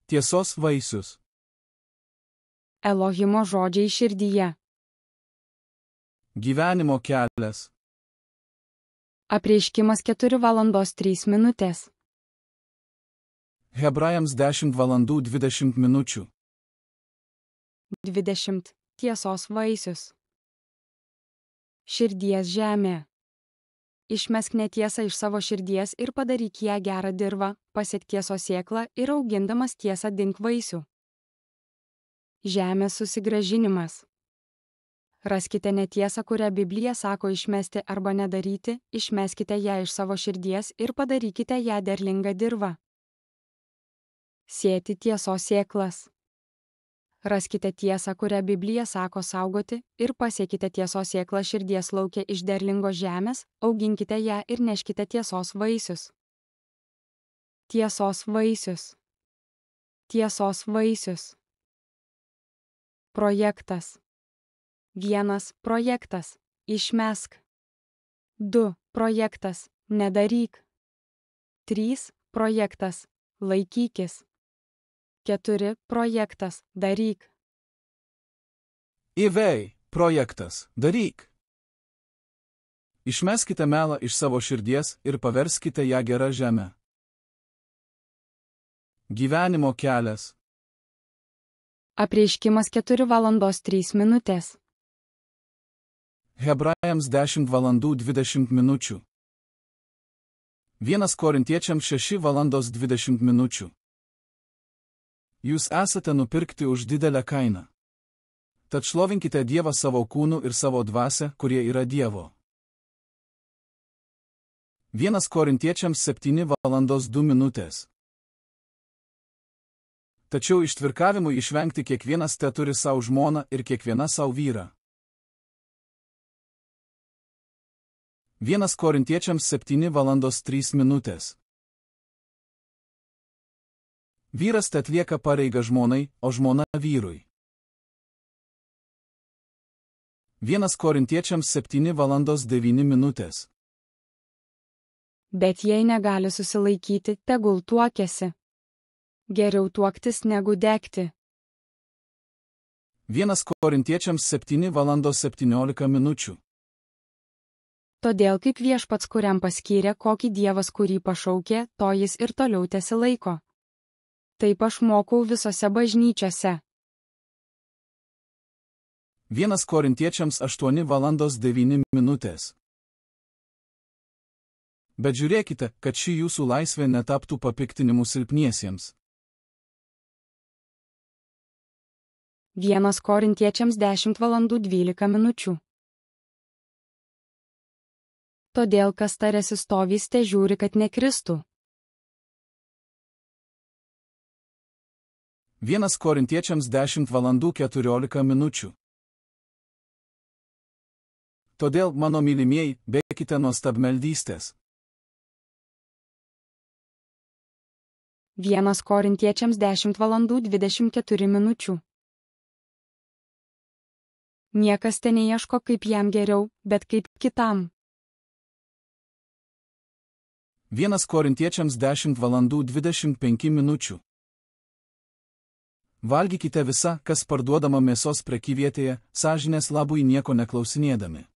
Tiesos vaisius. Elohimo žodžiai širdyje. Gyvenimo kelias. Apreiškimas 4:03. Hebrajams 10:20. 20. Tiesos vaisius. Širdies žemė. Išmesk netiesą iš savo širdies ir padaryk ją gerą dirvą, pasiek tiesos sėklą ir augindamas tiesą dink vaisių. Žemės susigrąžinimas. Raskite netiesą, kurią Biblija sako išmesti arba nedaryti, išmeskite ją iš savo širdies ir padarykite ją derlingą dirvą. Sėti tiesos sėklas. Raskite tiesą, kurią Biblija sako saugoti, ir pasiekite tiesos sėklą širdies lauke iš derlingos žemės, auginkite ją ir neškite tiesos vaisius. Tiesos vaisius. Tiesos vaisius. Projektas. 1. Projektas. Išmesk. 2. Projektas. Nedaryk. 3. Projektas. Laikykis. 4. Projektas. Daryk. Ivei. Projektas. Daryk. Išmeskite melą iš savo širdies ir paverskite ją gerą žemę. Gyvenimo kelias. Apreiškimas 4:03. Hebrajams 10:20. 1 Korintiečiams 6:20. Jūs esate nupirkti už didelę kainą. Tad šlovinkite Dievą savo kūnu ir savo dvasią, kurie yra Dievo. 1 Korintiečiams 7:2. Tačiau ištvirkavimui išvengti kiekvienas teturi savo žmoną ir kiekviena savo vyrą. 1 Korintiečiams 7:3. Vyras atlieka pareigą žmonai, o žmona vyrui. 1 Korintiečiams 7:9. Bet jei negali susilaikyti, tegul tuokiasi. Geriau tuoktis negu degti. 1 Korintiečiams 7:17. Todėl kaip viešpats kuriam paskyrė, kokį dievas kurį pašaukė, to jis ir toliau tesilaiko. Taip aš mokau visose bažnyčiose. 1 Korintiečiams 8:9. Bet žiūrėkite, kad ši jūsų laisvė netaptų papiktinimu silpniesiems. 1 Korintiečiams 10:12. Todėl kas tariasi stovys, te žiūri, kad nekristų. 1 Korintiečiams 10:14. Todėl, mano mylimieji, bėkite nuo stabmeldystės. 1 Korintiečiams 10:24. Niekas te neieško kaip jam geriau, bet kaip kitam. 1 Korintiečiams 10:25. Valgykite visą, kas parduodama mėsos prekyvietėje, sąžinės labui nieko neklausinėdami.